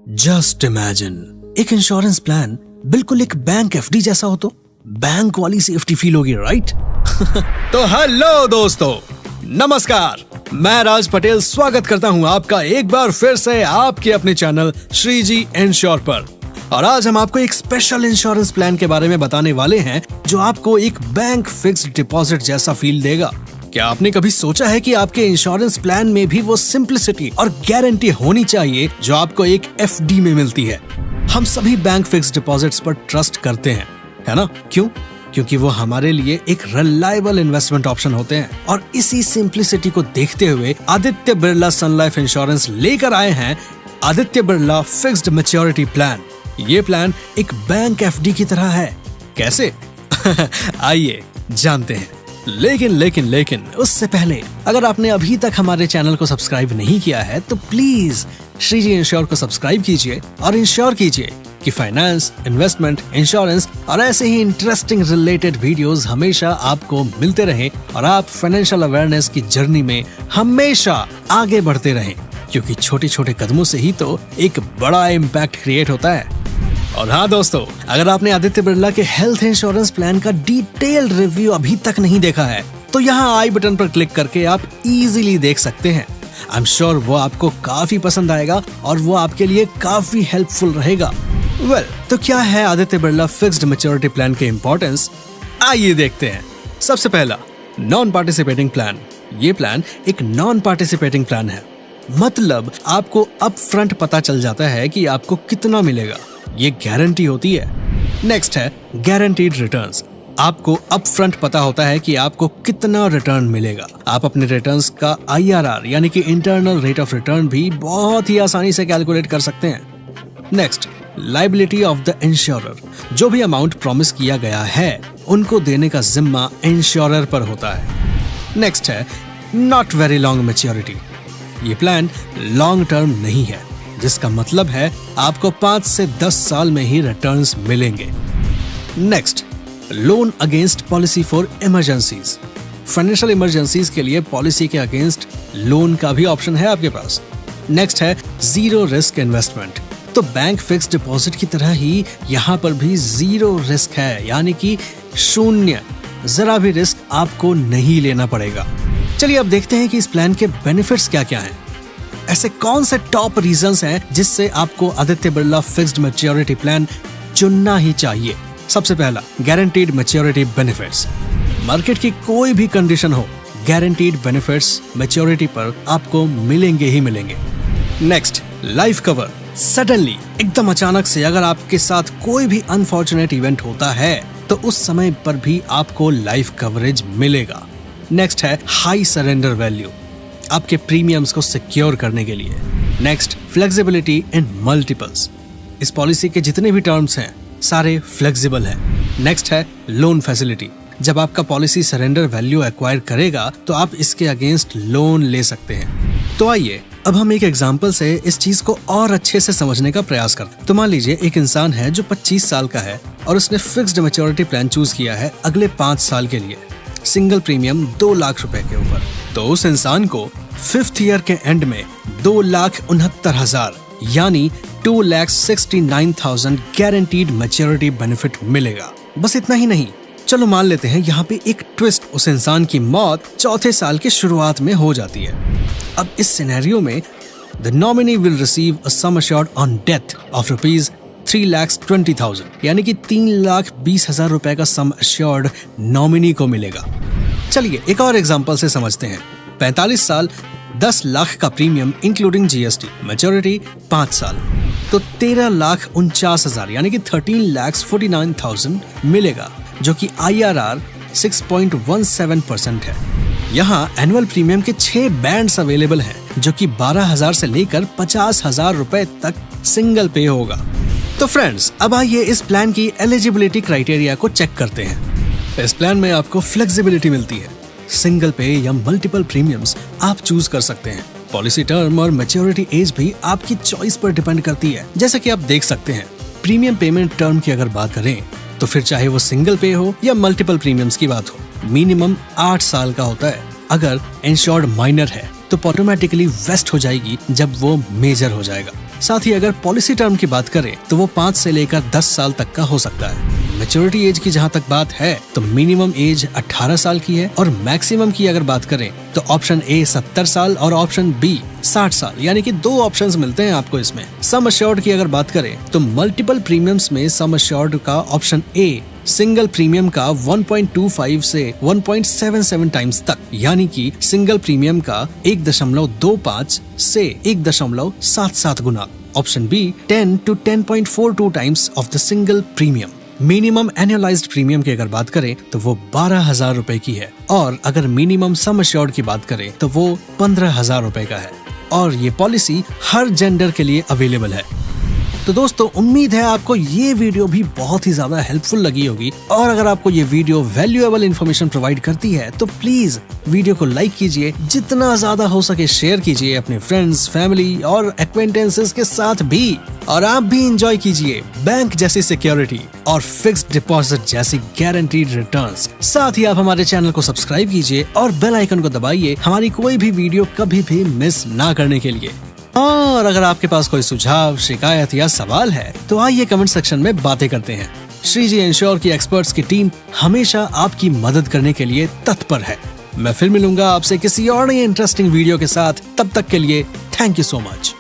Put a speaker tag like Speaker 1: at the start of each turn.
Speaker 1: Just imagine एक insurance plan बिल्कुल एक बैंक एफडी जैसा हो तो बैंक वाली सेफ्टी फील होगी, राइट? तो हेलो दोस्तों, नमस्कार। मैं राज पटेल स्वागत करता हूं आपका एक बार फिर से आपके अपने चैनल श्रीजी इंश्योर पर। और आज हम आपको एक स्पेशल इंश्योरेंस प्लान के बारे में बताने वाले हैं जो आपको एक बैंक फिक्स्ड डिपॉजिट जैसा फील देगा। क्या आपने कभी सोचा है कि आपके इंश्योरेंस प्लान में भी वो सिंप्लिसिटी और गारंटी होनी चाहिए जो आपको एक एफडी में मिलती है? हम सभी बैंक फिक्स्ड डिपॉजिट्स पर ट्रस्ट करते हैं, है ना? क्यों? क्योंकि वो हमारे लिए एक रिलायबल इन्वेस्टमेंट ऑप्शन होते हैं। और इसी सिंप्लिसिटी को देखते हुए आदित्य बिरला सन लाइफ इंश्योरेंस लेकर आए हैं Aditya Birla fixed maturity plan. ये प्लान एक बैंक एफडी की तरह है। कैसे? आइए जानते हैं। लेकिन उससे पहले अगर आपने अभी तक हमारे चैनल को सब्सक्राइब नहीं किया है तो प्लीज श्रीजी इंश्योर को सब्सक्राइब कीजिए और इंश्योर कीजिए कि फाइनेंस, इन्वेस्टमेंट, इंश्योरेंस और ऐसे ही इंटरेस्टिंग रिलेटेड वीडियोस हमेशा आपको मिलते रहें और आप फाइनेंशियल अवेयरनेस की जर्नी में हमेशा आगे बढ़ते रहें, क्योंकि छोटे छोटे कदमों से ही तो एक बड़ा इम्पैक्ट क्रिएट होता है। और हाँ दोस्तों, अगर आपने आदित्य बिरला के हेल्थ इंश्योरेंस प्लान का डिटेल्ड रिव्यू अभी तक नहीं देखा है तो यहाँ आई बटन पर क्लिक करके आप इजीली देख सकते हैं। आई एम श्योर वो आपको काफी पसंद आएगा और वो आपके लिए काफी हेल्पफुल रहेगा। तो क्या है Aditya Birla fixed maturity plan के इम्पोर्टेंस? आइए देखते हैं। सबसे पहला, नॉन पार्टिसिपेटिंग प्लान। ये प्लान एक नॉन पार्टिसिपेटिंग प्लान है, मतलब आपको अप फ्रंट पता चल जाता है कि आपको कितना मिलेगा, ये गारंटी होती है। नेक्स्ट है गारंटीड रिटर्न्स। आपको अप फ्रंट पता होता है कि आपको कितना रिटर्न मिलेगा। आप अपने रिटर्न्स का IRR यानी कि इंटरनल रेट ऑफ रिटर्न भी बहुत ही आसानी से कैलकुलेट कर सकते हैं। Next, liability of the insurer. जो भी अमाउंट प्रॉमिस किया गया है उनको देने का जिम्मा इंश्योरर पर होता है। नेक्स्ट है नॉट वेरी लॉन्ग मैच्योरिटी। ये प्लान लॉन्ग टर्म नहीं है, जिसका मतलब है आपको 5 से 10 साल में ही रिटर्न्स मिलेंगे। Next, loan against policy for emergencies. Financial emergencies के लिए पॉलिसी के अगेंस्ट लोन का भी ऑप्शन है आपके पास। नेक्स्ट है जीरो रिस्क इन्वेस्टमेंट। तो बैंक फिक्स्ड डिपॉजिट की तरह ही यहाँ पर भी जीरो रिस्क है, यानी कि शून्य, जरा भी रिस्क आपको नहीं लेना पड़ेगा। चलिए अब देखते हैं कि इस प्लान के बेनिफिट्स क्या क्या हैं। ऐसे कौन से टॉप रीजंस हैं जिससे आपको Aditya Birla fixed maturity plan चुनना ही चाहिए? सबसे पहला, गारंटीड मैच्योरिटी बेनिफिट्स। मार्केट की कोई भी कंडीशन हो, गारंटीड बेनिफिट्स मैच्योरिटी पर आपको मिलेंगे ही मिलेंगे। Next, life cover. सडनली, एकदम अचानक से अगर आपके साथ कोई भी अनफॉर्चुनेट इवेंट होता है तो उस समय पर भी आपको लाइफ कवरेज मिलेगा। नेक्स्ट है हाई सरेंडर वैल्यू, आपके प्रीमियम्स को सिक्योर करने के लिए। Next, flexibility in multiples. इस पॉलिसी के जितने भी टर्म्स हैं सारे फ्लेक्सिबल हैं। नेक्स्ट है लोन फैसिलिटी। जब आपका पॉलिसी सरेंडर वैल्यू एक्वायर करेगा तो आप इसके अगेंस्ट लोन ले सकते हैं। तो आइए अब हम एक एग्जांपल से इस चीज को और अच्छे से समझने का प्रयास करते हैं। तो मान लीजिए एक इंसान है जो 25 साल का है और उसने फिक्स्ड मैच्योरिटी प्लान चूज किया है अगले 5 साल के लिए, सिंगल प्रीमियम 2 लाख रुपए के ऊपर। तो उस इंसान को 5th ईयर के एंड में 2,69,000 यानी 2,69,000 गारंटीड मैच्योरिटी बेनिफिट मिलेगा। बस इतना ही नहीं, चलो मान लेते हैं यहाँ पे एक ट्विस्ट, उस इंसान की मौत 4थे साल के शुरुआत में हो जाती है। अब इस सिनेरियो में the nominee will receive a sum assured on death of rupees 3,20,000 यानी कि 3,20,000 रुपए का सम अश्योर्ड नॉमिनी को मिलेगा। चलिए एक और एग्जांपल से समझते हैं। 45 साल 10 लाख का प्रीमियम इंक्लूडिंग GST, मैच्योरिटी 5 साल, तो 13,49,000 यानी कि 13,49,000 मिलेगा, जो कि IRR 6.17% है। यहाँ एनुअल प्रीमियम के 6 बैंड्स अवेलेबल हैं, जो कि 12,000 से लेकर 50,000 रुपए तक सिंगल पे होगा। तो फ्रेंड्स, अब आइए इस प्लान की एलिजिबिलिटी क्राइटेरिया को चेक करते हैं। इस प्लान में आपको फ्लेक्सिबिलिटी मिलती है, सिंगल पे या मल्टीपल प्रीमियम्स आप चूज कर सकते हैं। पॉलिसी टर्म और मैच्योरिटी एज भी आपकी चॉइस पर डिपेंड करती है। जैसा कि आप देख सकते हैं, प्रीमियम पेमेंट टर्म की अगर बात करें तो फिर चाहे वो सिंगल पे हो या मल्टीपल प्रीमियम्स की बात हो, मिनिमम 8 साल का होता है। अगर इंश्योर्ड माइनर है तो ऑटोमेटिकली वेस्ट हो जाएगी जब वो मेजर हो जाएगा। साथ ही अगर पॉलिसी टर्म की बात करें तो वो 5 से लेकर 10 साल तक का हो सकता है। मैच्योरिटी एज की जहाँ तक बात है तो मिनिमम एज 18 साल की है और मैक्सिमम की अगर बात करें तो ऑप्शन ए 70 साल और ऑप्शन बी 60 साल, यानी कि 2 ऑप्शंस मिलते हैं आपको इसमें। सम अश्योर्ड की अगर बात करें तो मल्टीपल प्रीमियम्स में सम अश्योर्ड का ऑप्शन ए सिंगल प्रीमियम का 1.25 से 1.77 टाइम्स तक, यानी कि सिंगल प्रीमियम का 1.25 से 1.77 गुना। Option B 10 to 10.42 times of the single premium. Minimum annualised premium की अगर बात करें तो वो 12,000 रुपए की है और अगर मिनिमम सम अश्योर्ड की बात करें तो वो 15,000 रुपए का है और ये पॉलिसी हर जेंडर के लिए अवेलेबल है। तो दोस्तों उम्मीद है आपको ये वीडियो भी बहुत ही ज्यादा हेल्पफुल लगी होगी और अगर आपको ये वीडियो वैल्यूएबल इन्फॉर्मेशन प्रोवाइड करती है तो प्लीज वीडियो को लाइक कीजिए, जितना ज्यादा हो सके शेयर कीजिए अपने फ्रेंड्स, फैमिली और एक्वेंटेंसेस के साथ भी, और आप भी एंजॉय कीजिए बैंक जैसी सिक्योरिटी और फिक्स्ड डिपॉजिट जैसी गारंटीड रिटर्न्स। साथ ही आप हमारे चैनल को सब्सक्राइब कीजिए और बेल आइकन को दबाइए हमारी कोई भी वीडियो कभी भी मिस ना करने के लिए। और अगर आपके पास कोई सुझाव, शिकायत या सवाल है तो आइए कमेंट सेक्शन में बातें करते हैं। श्रीजी इंश्योर की एक्सपर्ट्स की टीम हमेशा आपकी मदद करने के लिए तत्पर है। मैं फिर मिलूंगा आपसे किसी और नई इंटरेस्टिंग वीडियो के साथ, तब तक के लिए थैंक यू सो मच।